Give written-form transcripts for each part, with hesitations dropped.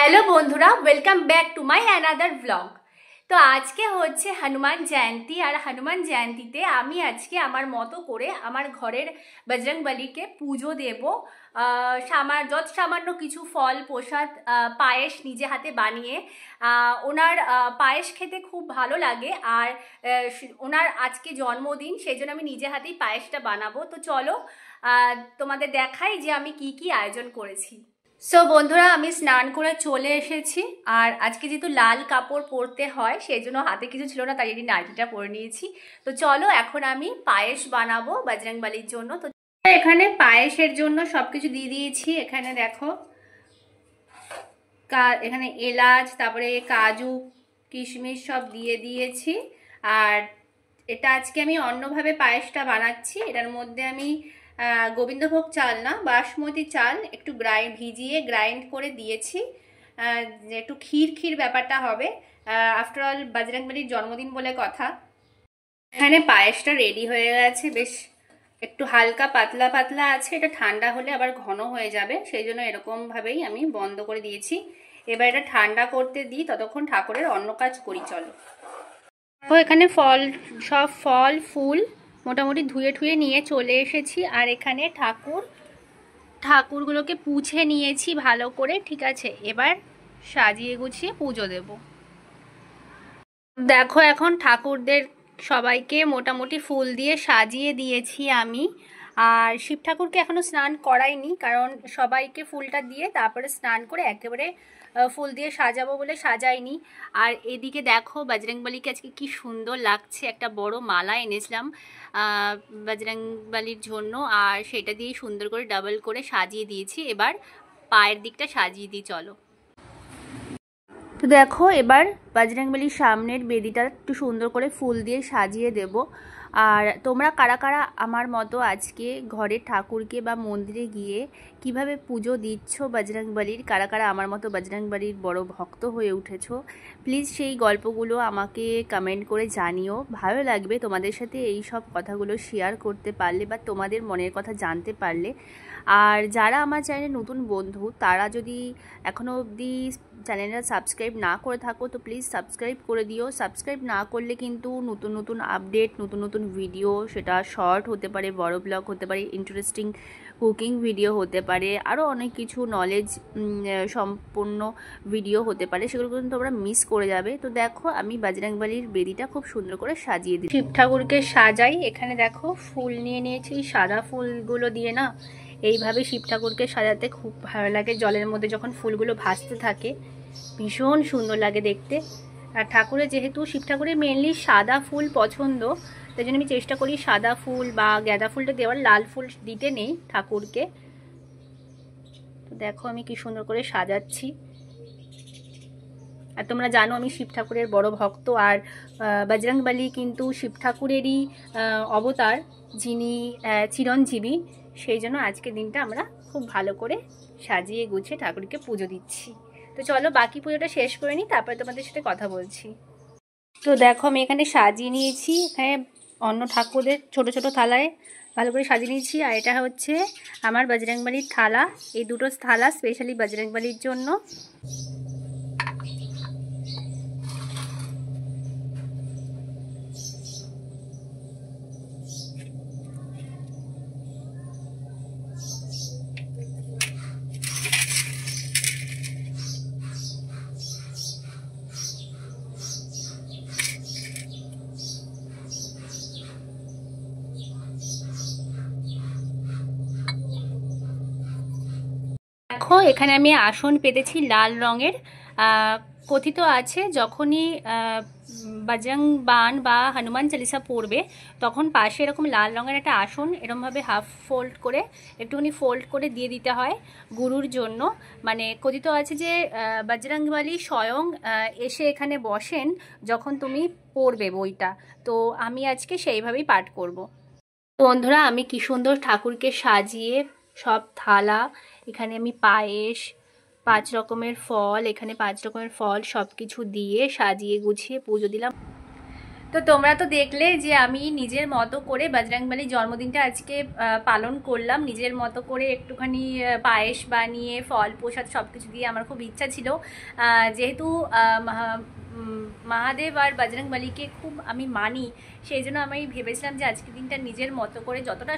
Hello বন্ধুরা, welcome back to my another blog. তো আজকে হচ্ছে হনুমান জয়ন্তী, আর হনুমান জয়ন্তীতে আমি আজকে আমার মতো করে আমার ঘরের বজরংবলীকে পুজো দেব। যত সামান্য কিছু ফল প্রসাদ, পায়েস নিজে হাতে বানিয়ে। ওনার পায়েস খেতে খুব ভালো লাগে, আর ওনার আজকে জন্মদিন, সেই জন্য আমি নিজে হাতেই পায়েসটা বানাবো। তো চলো তোমাদের দেখাই যে আমি কি কি আয়োজন করেছি। সো বন্ধুরা, আমি স্নান করে চলে এসেছি, আর আজকে যেহেতু লাল কাপড় পরতে হয় সেই জন্য হাতে কিছু ছিল না, তাই এই নাইটিটা পরে নিয়েছি। তো চলো এখন আমি পায়েস বানাবো বজরংবলীর জন্য। তো এখানে পায়েসের জন্য সবকিছু দিয়ে দিয়েছি। এখানে দেখো, এখানে এলাচ, তারপরে কাজু কিশমিশ সব দিয়ে দিয়েছি। আর এটা আজকে আমি অন্যভাবে পায়েসটা বানাচ্ছি। এটার মধ্যে আমি গোবিন্দভোগ চাল না, বাসমতি চাল একটু ভিজিয়ে গ্রাইন্ড করে দিয়েছি। একটু ক্ষীর ক্ষীর ব্যাপারটা হবে। আফটার অল বজরংবলীর জন্মদিন বলে কথা। এখানে পায়েসটা রেডি হয়ে গেছে, বেশ একটু হালকা পাতলা পাতলা আছে। এটা ঠান্ডা হলে আবার ঘন হয়ে যাবে, সেই জন্য এরকমভাবেই আমি বন্ধ করে দিয়েছি। এবার এটা ঠান্ডা করতে দিই, ততক্ষণ ঠাকুরের অন্য কাজ করি। চলো। এখানে সব ফল ফুল মোটামুটি ধুয়ে ঠুয়ে নিয়ে চলে এসেছি, আর এখানে ঠাকুরগুলোকে পুছে নিয়েছি ভালো করে। ঠিক আছে, এবার সাজিয়ে গুছিয়ে পুজো দেব। দেখো, এখন ঠাকুরদের সবাইকে মোটামুটি ফুল দিয়ে সাজিয়ে দিয়েছি আমি। আর শিব ঠাকুরকে এখনো স্নান করাইনি, কারণ সবাইকে ফুলটা দিয়ে তারপরে স্নান করে একেবারে ফুল দিয়ে সাজাবো বলে সাজাইনি। আর এদিকে দেখো, বজরংবলীকে আজকে কি সুন্দর লাগছে। একটা বড় মালা এনেছিলাম বজরংবলীর জন্য, আর সেটা দিয়ে সুন্দর করে ডাবল করে সাজিয়ে দিয়েছি। এবার পায়ের দিকটা সাজিয়ে দিই, চলো। তো দেখো, এবার বজরংবলীর সামনের বেদিটা একটু সুন্দর করে ফুল দিয়ে সাজিয়ে দেব। আর তোমরা কারা কারা আমার মতো আজকে ঘরের ঠাকুরকে বা মন্দিরে গিয়ে কিভাবে পুজো দিচ্ছ বজরংবলীর, কারা কারা আমার মতো বজরংবলীর বড় ভক্ত হয়ে উঠেছো, প্লিজ সেই গল্পগুলো আমাকে কমেন্ট করে জানিও। ভালো লাগবে তোমাদের সাথে এই সব কথাগুলো শেয়ার করতে পারলে বা তোমাদের মনের কথা জানতে পারলে। আর যারা আমার চ্যানেলে নতুন বন্ধু, তারা যদি এখনও অবধি চ্যানেলটা সাবস্ক্রাইব না করে থাকো তো প্লিজ সাবস্ক্রাইব করে দিও। সাবস্ক্রাইব না করলে কিন্তু নতুন নতুন আপডেট, নতুন নতুন ভিডিও, সেটা শর্ট হতে পারে, বড় ব্লগ হতে পারে, ইন্টারেস্টিং কুকিং ভিডিও হতে পারে, আরও অনেক কিছু নলেজ সম্পূর্ণ ভিডিও হতে পারে, সেগুলো কিন্তু তোমরা মিস করে যাবে। তো দেখো, আমি বজরংবলীর বেদিটা খুব সুন্দর করে সাজিয়ে দিই। শিব ঠাকুরকে সাজাই। এখানে দেখো, ফুল নিয়ে নিয়েছি। সাদা ফুলগুলো দিয়ে না এইভাবে শিব ঠাকুরকে সাজাতে খুব ভালো লাগে। জলের মধ্যে যখন ফুলগুলো ভাসতে থাকে ভীষণ সুন্দর লাগে দেখতে। আর ঠাকুরের যেহেতু শিব ঠাকুরের মেনলি সাদা ফুল পছন্দ, তাই জন্য আমি চেষ্টা করি সাদা ফুল বা গাঁদা ফুলটা দেওয়ার, লাল ফুল দিতে নেই ঠাকুরকে। তো দেখো আমি কি সুন্দর করে সাজাচ্ছি। আর তোমরা জানো আমি শিব ঠাকুরের বড় ভক্ত, আর বজরংবলী কিন্তু শিব ঠাকুরেরই অবতার, যিনি চিরঞ্জীবী। সেই জন্য আজকের দিনটা আমরা খুব ভালো করে সাজিয়ে গুছিয়ে ঠাকুরকে পুজো দিচ্ছি। তো চলো বাকি পুজোটা শেষ করে নিই, তারপরে তোমাদের সাথে কথা বলছি। তো দেখো, আমি এখানে সাজিয়ে নিয়েছি। এখানে অন্য ঠাকুরদের ছোট ছোট থালায় ভালো করে সাজিয়ে নিয়েছি। আর এটা হচ্ছে আমার বজরংবলীর থালা। এই দুটো থালা স্পেশালি বজরংবলীর জন্য। দেখো, এখানে আমি আসন পেতেছি লাল রঙের। কথিত আছে যখনই বজরং বান বা হনুমান চালিসা পড়বে, তখন পাশে এরকম লাল রঙের একটা আসন এরকমভাবে হাফ ফোল্ড করে একটুখানি ফোল্ড করে দিয়ে দিতে হয় গুরুর জন্য। মানে কথিত আছে যে বজরংবলী স্বয়ং এসে এখানে বসেন যখন তুমি পড়বে বইটা। তো আমি আজকে সেইভাবেই পাঠ করব। বন্ধুরা, আমি কি সুন্দর ঠাকুরকে সাজিয়ে সব থালা, এখানে আমি পায়েস, 5 রকমের ফল, এখানে 5 রকমের ফল সব কিছু দিয়ে সাজিয়ে গুছিয়ে পুজো দিলাম। তো তোমরা তো দেখলে যে আমি নিজের মতো করে বজরংবলীর জন্মদিনটা আজকে পালন করলাম নিজের মতো করে, একটুখানি পায়েস বানিয়ে ফল প্রসাদ সব কিছু দিয়ে। আমার খুব ইচ্ছা ছিল, যেহেতু মহাদেব আর বজরংবলীকে খুব আমি মানি, সেই জন্য আমি ভেবেছিলাম যে আজকের দিনটা নিজের মতো করে যতটা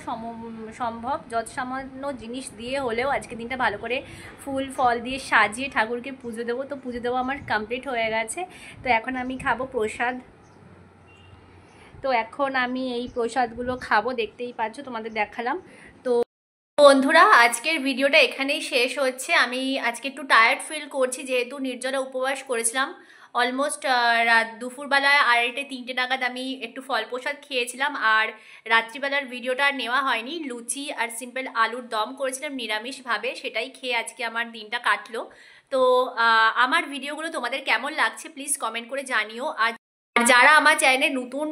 সম্ভব যত সামান্য জিনিস দিয়ে হলেও আজকের দিনটা ভালো করে ফুল ফল দিয়ে সাজিয়ে ঠাকুরকে পুজো দেবো। তো পুজো দেবো আমার কমপ্লিট হয়ে গেছে। তো এখন আমি খাবো প্রসাদ। তো এখন আমি এই প্রসাদগুলো খাবো, দেখতেই পাচ্ছ, তোমাদের দেখালাম। তো বন্ধুরা, আজকের ভিডিওটা এখানেই শেষ হচ্ছে। আমি আজকে একটু টায়ার্ড ফিল করছি, যেহেতু নির্জলা উপবাস করেছিলাম। অলমোস্ট রাত দুপুরবেলায় 2:30-3টে নাগাদ আমি একটু ফল প্রসাদ খেয়েছিলাম, আর রাত্রিবেলার ভিডিওটা আর নেওয়া হয়নি। লুচি আর সিম্পল আলুর দম করেছিলাম নিরামিষভাবে, সেটাই খেয়ে আজকে আমার দিনটা কাটলো। তো আমার ভিডিওগুলো তোমাদের কেমন লাগছে প্লিজ কমেন্ট করে জানিও। আর যারা আমার চ্যানেলে নতুন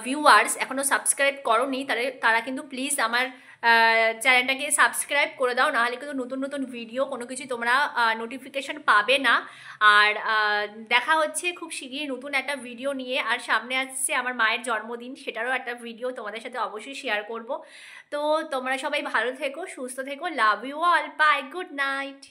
ভিউয়ার্স এখনও সাবস্ক্রাইব করোনি, তারা কিন্তু প্লিজ আমার চ্যানেলটাকে সাবস্ক্রাইব করে দাও, নাহলে কিন্তু নতুন নতুন ভিডিও কোনো কিছু তোমরা নোটিফিকেশন পাবে না। আর দেখা হচ্ছে খুব শীঘ্রই নতুন একটা ভিডিও নিয়ে। আর সামনে আসছে আমার মায়ের জন্মদিন, সেটারও একটা ভিডিও তোমাদের সাথে অবশ্যই শেয়ার করব। তো তোমরা সবাই ভালো থেকো, সুস্থ থেকো, love you all, bye, good night.